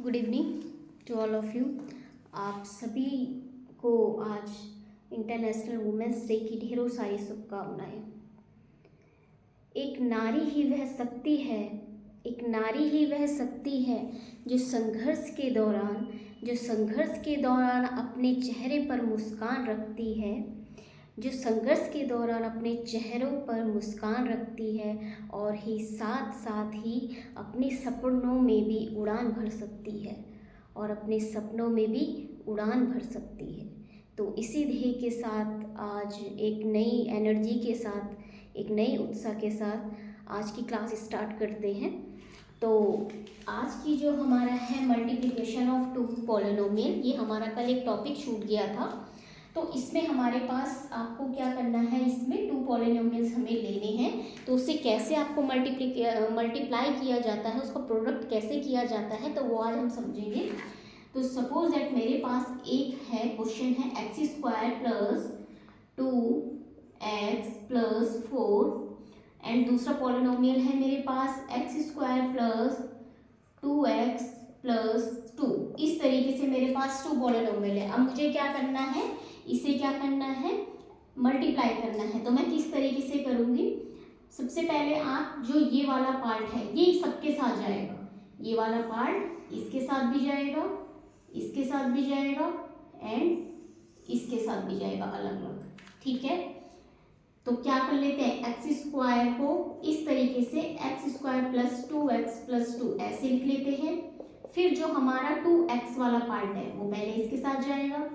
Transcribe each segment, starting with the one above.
Good evening to all of you. आप सभी को आज इंटरनेशनल वुमेंस डे की ढेरों सारी शुभकामनाएं। एक नारी ही वह शक्ति है, एक नारी ही वह शक्ति है जो संघर्ष के दौरान अपने चेहरे पर मुस्कान रखती है, जो संघर्ष के दौरान अपने चेहरों पर मुस्कान रखती है और ही साथ साथ ही अपने सपनों में भी उड़ान भर सकती है और अपने सपनों में भी उड़ान भर सकती है। तो इसी ध्येय के साथ आज एक नई एनर्जी के साथ, एक नई उत्साह के साथ आज की क्लास स्टार्ट करते हैं। तो आज की जो हमारा है मल्टीप्लिकेशन ऑफ टू पॉलिनोमियल, ये हमारा कल एक टॉपिक छूट गया था। तो इसमें हमारे पास आपको क्या करना है, इसमें टू पॉलिनोमियल्स हमें लेने हैं। तो उससे कैसे आपको मल्टीप्लाई किया जाता है, उसका प्रोडक्ट कैसे किया जाता है, तो वो आज हम समझेंगे। तो सपोज दैट मेरे पास एक है क्वेश्चन है x² plus 2x plus 4 and दूसरा पॉलिनोमियल है मेरे पास x² प्लस 2x प्लस 2। इस तरीके से मेरे पास टू पॉलिनोमियल है। अब मुझे क्या करना है, इसे क्या करना है, मल्टीप्लाई करना है। तो मैं किस तरीके से करूँगी, सबसे पहले आप जो ये वाला पार्ट है ये सबके साथ जाएगा, ये वाला पार्ट इसके साथ भी जाएगा, इसके साथ भी जाएगा एंड इसके साथ भी जाएगा अलग अलग, ठीक है। तो क्या कर लेते हैं, x² को इस तरीके से x² प्लस 2x प्लस 2 ऐसे लिख लेते हैं। फिर जो हमारा 2x वाला पार्ट है वो पहले इसके साथ जाएगा,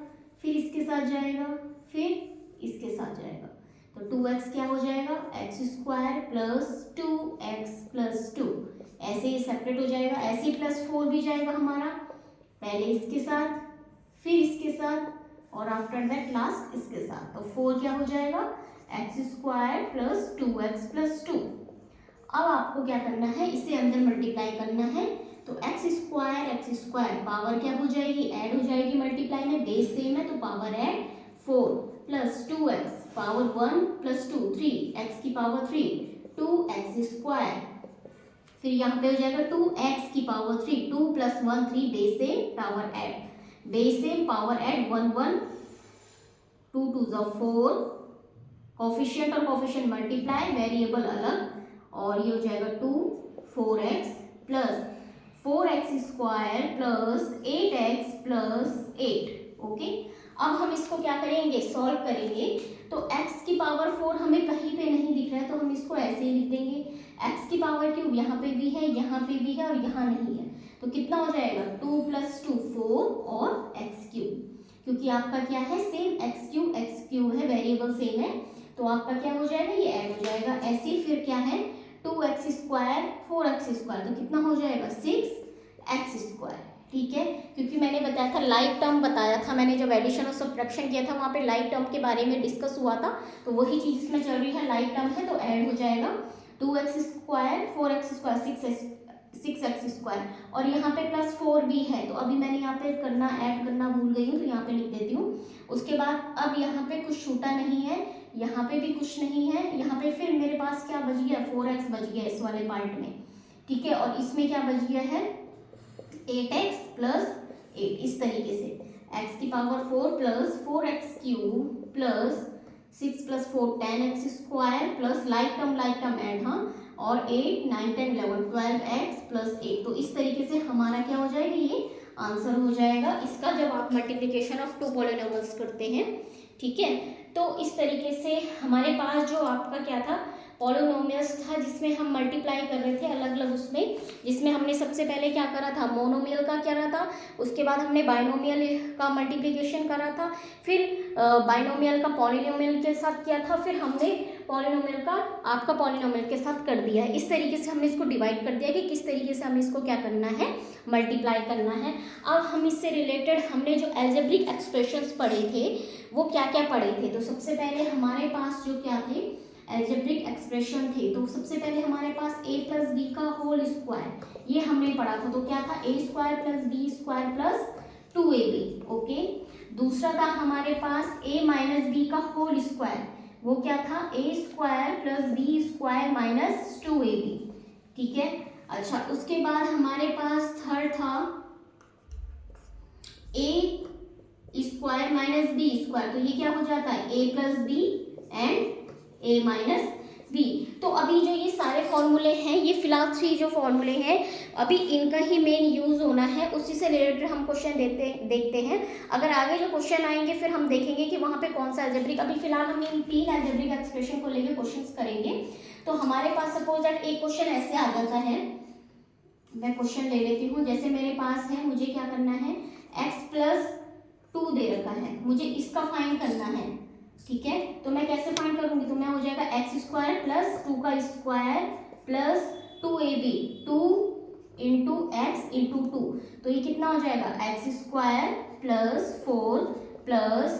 फिर इसके साथ जाएगा, फिर इसके साथ जाएगा। तो 2x क्या हो जाएगा, x² प्लस 2x प्लस 2 ऐसे ही सेपरेट हो जाएगा। ऐसे ही प्लस 4 भी जाएगा हमारा, पहले इसके साथ फिर इसके साथ और आफ्टर दैट लास्ट इसके साथ। तो 4 क्या हो जाएगा, x² प्लस 2x प्लस 2। अब आपको क्या करना है, इसे अंदर मल्टीप्लाई करना है। तो x² पावर क्या हो जाएगी, ऐड हो जाएगी मल्टीप्लाई में, बेस सेम है तो power add 4 plus 2x power 1 plus 2 3 x की पावर 3 2x²। फिर यहाँ पे हो जाएगा 2x की power 3 2 plus 1 3 base same power add, base same power add 1 1 2 2 4, coefficient और कोफिशिएंट मल्टीप्लाई, वेरिएबल अलग, और ये हो जाएगा 2 4x plus 4x² plus 8x plus 8। Okay, अब हम इसको क्या करेंगे, सॉल्व करेंगे। तो x की पावर 4 हमें कहीं पे नहीं दिख रहा है तो हम इसको ऐसे ही लिख देंगे। x की पावर क्यूब यहाँ पे भी है, यहाँ पे भी है और यहाँ नहीं है, तो कितना हो जाएगा 2 प्लस 2 4 और x³, क्योंकि आपका क्या है सेम x³ है, वेरिएबल सेम है, तो आपका क्या हो जाएगा, ये ऐड हो जाएगा। ऐसे फिर क्या है 2x² 4x², तो कितना हो जाएगा 6x², ठीक है। क्योंकि मैंने बताया था लाइक टर्म बताया था, मैंने जब एडिशन और सब्ट्रैक्शन किया था वहाँ पे लाइक टर्म के बारे में डिस्कस हुआ था, तो वही चीज़ इसमें चल रही है, लाइक टर्म है तो ऐड हो जाएगा 2x² 4x² 6x², और यहाँ पे प्लस 4 भी है, तो अभी मैंने यहाँ पे ऐड करना भूल गई हूँ तो यहाँ पे लिख देती हूँ। उसके बाद अब यहाँ पे कुछ छूटा नहीं है, यहाँ पे भी कुछ नहीं है, यहाँ पे फिर मेरे पास क्या बच गया 4x बच गया इस वाले पार्ट में, ठीक है, और इसमें क्या बच गया है 8x प्लस 8। इस तरीके से x की power 4 plus 4x³ plus 6 plus 4 10x² plus like term add, हाँ, और 8 9 10 11 12x प्लस 8। तो इस तरीके से हमारा क्या हो जाएगा, ये आंसर हो जाएगा इसका, जब आप मल्टीप्लिकेशन ऑफ टू पॉलिनोमियल्स करते हैं, ठीक है। तो इस तरीके से हमारे पास जो आपका क्या था पॉलिनोमियल्स था, जिसमें हम मल्टीप्लाई कर रहे थे अलग अलग उसमें, जिसमें हमने सबसे पहले क्या करा था, मोनोमियल का करा था, उसके बाद हमने बाइनोमियल का मल्टीप्लिकेशन करा था, फिर बाइनोमियल का पॉलिनोमियल के साथ किया था, फिर हमने पॉलिनोमियल का आपका पॉलिनोमियल के साथ कर दिया है। इस तरीके से हमने इसको डिवाइड कर दिया कि किस तरीके से हमें इसको क्या करना है, मल्टीप्लाई करना है। अब हम इससे रिलेटेड हमने जो एल्जेब्रिक एक्सप्रेशंस पढ़े थे वो क्या क्या पढ़े थे। तो सबसे पहले हमारे पास जो क्या थे एल्जेब्रिक एक्सप्रेशन थे, तो सबसे पहले हमारे पास a प्लस बी का होल स्क्वायर ये हमने पढ़ा था, तो क्या था a² plus b² plus 2ab। Okay, दूसरा था हमारे पास a माइनस बी का होल स्क्वायर, वो क्या था a² plus b² minus 2ab, ठीक है। अच्छा, उसके बाद हमारे पास थर्ड था a square minus b square, तो ये क्या हो जाता है a plus b and a minus b. तो अभी जो ये सारे फॉर्मूले हैं, ये फिलहाल 3 जो फॉर्मूले हैं अभी इनका ही मेन यूज होना है, उसी से रिलेटेड हम क्वेश्चन देखते हैं। अगर आगे जो क्वेश्चन आएंगे फिर हम देखेंगे कि वहाँ पे कौन सा अलजेब्रिक, अभी फिलहाल हम इन 3 अलजेब्रिक एक्सप्रेशन को लेकर क्वेश्चंस करेंगे। तो हमारे पास सपोज दैट एक क्वेश्चन ऐसे आ जाता है, मैं क्वेश्चन ले लेती हूँ। जैसे मेरे पास है, मुझे क्या करना है, x प्लस 2 दे रखा है, मुझे इसका फाइंड करना है, ठीक है। तो मैं कैसे फाइंड करूंगी, तो मैं हो जाएगा एक्स स्क्वायर प्लस 2 का square plus 2ab, 2 into x into 2, तो ये कितना हो जाएगा एक्स स्क्वायर प्लस 4 प्लस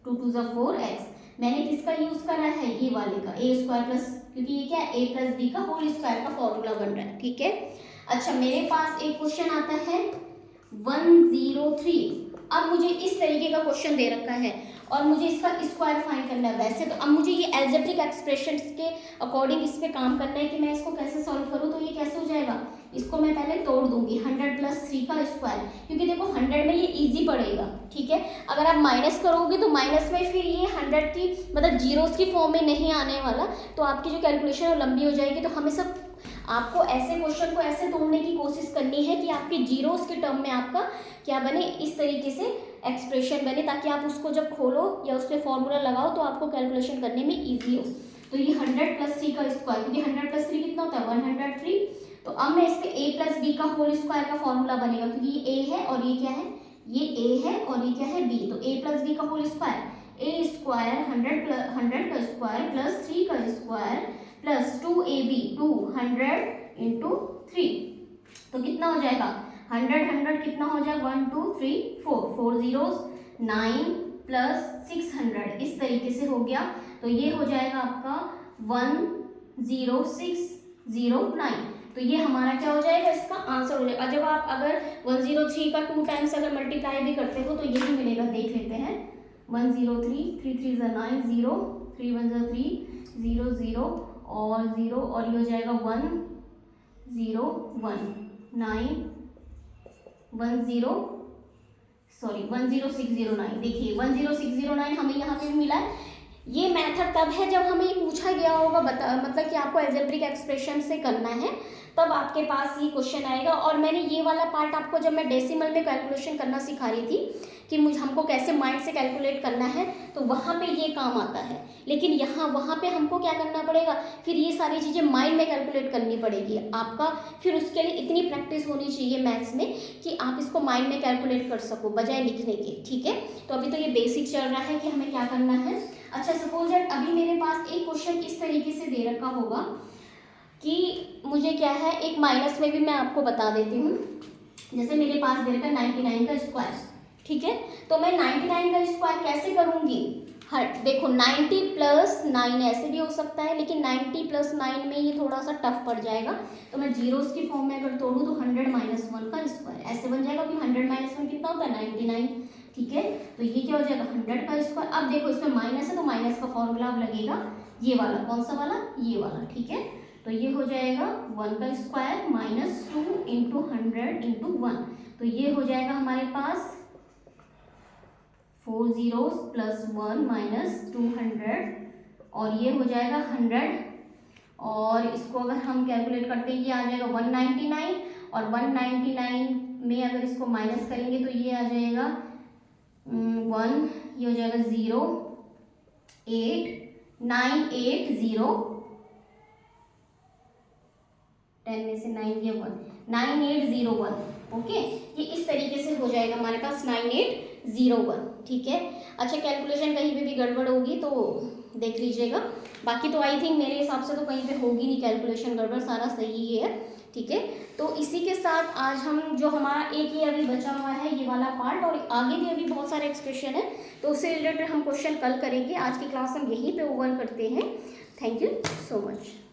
2 2 ज़ा 4x। मैंने किसका यूज करा है, ये वाले का, ए स्क्वायर प्लस, क्योंकि ये क्या है a प्लस बी का होल स्क्वायर का फॉर्मूला बन रहा है, ठीक है। अच्छा मेरे पास एक क्वेश्चन आता है 103। अब मुझे इस तरीके का क्वेश्चन दे रखा है और मुझे इसका स्क्वायर फाइंड करना है। वैसे तो अब मुझे ये अलजेब्रिक एक्सप्रेशंस के अकॉर्डिंग इस पे काम करना है कि मैं इसको कैसे सॉल्व करूँ। तो ये कैसे हो जाएगा, इसको मैं पहले तोड़ दूंगी, 100 प्लस 3 का स्क्वायर, क्योंकि देखो 100 में ये इजी पड़ेगा, ठीक है। अगर आप माइनस करोगे तो माइनस में फिर ये 100 की मतलब जीरोस की फॉर्म में नहीं आने वाला, तो आपकी जो कैलकुलेशन है वो लंबी हो जाएगी। तो हमेशा आपको ऐसे क्वेश्चन को ऐसे तोड़ने की कोशिश करनी है कि आपके जीरोस के टर्म में आपका क्या बने, इस तरीके से एक्सप्रेशन बने, ताकि आप उसको जब खोलो या उस पर फॉर्मूला लगाओ तो आपको कैलकुलेशन करने में ईजी हो। तो ये 100 प्लस 3 का स्क्वायर, क्योंकि 100 प्लस 3 कितना होता है 103। तो अब मैं इसके a प्लस बी का होल स्क्वायर का फॉर्मूला बनेगा, क्योंकि ये a है और ये क्या है, ये a है और ये क्या है b, तो a प्लस बी का होल स्क्वायर, a स्क्वायर 100 का स्क्वायर प्लस 3 का स्क्वायर प्लस 2ab, 200 इंटू 3, तो कितना हो जाएगा 100 कितना हो जाएगा 1 2 3 4 4 zeros 9 प्लस 600, इस तरीके से हो गया। तो ये हो जाएगा आपका 10609। तो ये हमारा क्या हो जाएगा, इसका आंसर हो जाएगा। जब आप अगर 103 का 2 टाइम्स अगर मल्टीप्लाई भी करते हो तो यही मिलेगा, देख लेते हैं। 103, 3 3 ज़ा 9, 0 3 1 ज़ा 3, 0 0 और 0, और ये हो जाएगा 1 0 1 9 10609। देखिए 10609 हमें यहाँ पे भी मिला है। ये मेथड तब है जब हमें पूछा गया होगा मतलब कि आपको अलजेब्रिक एक्सप्रेशन से करना है, तब आपके पास ये क्वेश्चन आएगा। और मैंने ये वाला पार्ट आपको जब मैं डेसिमल में कैलकुलेशन करना सिखा रही थी कि हमको कैसे माइंड से कैलकुलेट करना है, तो वहाँ पे ये काम आता है। लेकिन वहाँ पे हमको क्या करना पड़ेगा, फिर ये सारी चीज़ें माइंड में कैलकुलेट करनी पड़ेगी आपका। फिर उसके लिए इतनी प्रैक्टिस होनी चाहिए मैथ्स में कि आप इसको माइंड में कैलकुलेट कर सको बजाय लिखने के, ठीक है। तो अभी तो ये बेसिक चल रहा है कि हमें क्या करना है। अच्छा सपोज दैट अभी मेरे पास एक क्वेश्चन इस तरीके से दे रखा होगा कि मुझे क्या है, एक माइनस में भी मैं आपको बता देती हूँ। जैसे मेरे पास दे रखा है 99 का स्क्वायर, ठीक है। तो मैं 99 का स्क्वायर कैसे करूँगी, देखो 90 प्लस 9 ऐसे भी हो सकता है, लेकिन 90 प्लस 9 में ये थोड़ा सा टफ पड़ जाएगा। तो मैं जीरोस की फॉर्म में अगर तोड़ूँ तो 100 माइनस 1 का स्क्वायर ऐसे बन जाएगा, क्योंकि 100 माइनस 1 कितना होता है 99, ठीक है। तो ये क्या हो जाएगा 100 का स्क्वायर। अब देखो इसमें माइनस है तो माइनस का फॉर्मूला अब लगेगा ये वाला, कौन सा वाला, ये वाला, ठीक है। तो ये हो जाएगा 1 का स्क्वायर माइनस 2 इंटू 100 इंटू 1, तो ये हो जाएगा हमारे पास 4 zeros प्लस 1 माइनस 200, और ये हो जाएगा 100, और इसको अगर हम कैलकुलेट करते हैं ये आ जाएगा 199, और 199 में अगर इसको माइनस करेंगे तो ये आ जाएगा 1, ये हो जाएगा 0 8 9 8 0, 10 में से 9 ये 1 9801, ओके। ये इस तरीके से हो जाएगा हमारे पास 9801, ठीक है। अच्छा कैलकुलेशन कहीं पे भी गड़बड़ होगी तो देख लीजिएगा, बाकी तो आई थिंक मेरे हिसाब से तो कहीं पे होगी नहीं कैलकुलेशन गड़बड़, सारा सही है, ठीक है। तो इसी के साथ आज हम जो हमारा एक ये अभी बचा हुआ है ये वाला पार्ट, और आगे भी अभी बहुत सारे एक्सप्रेशन है तो उससे रिलेटेड हम क्वेश्चन कल करेंगे। आज की क्लास हम यहीं पे ओवर करते हैं। Thank you so much.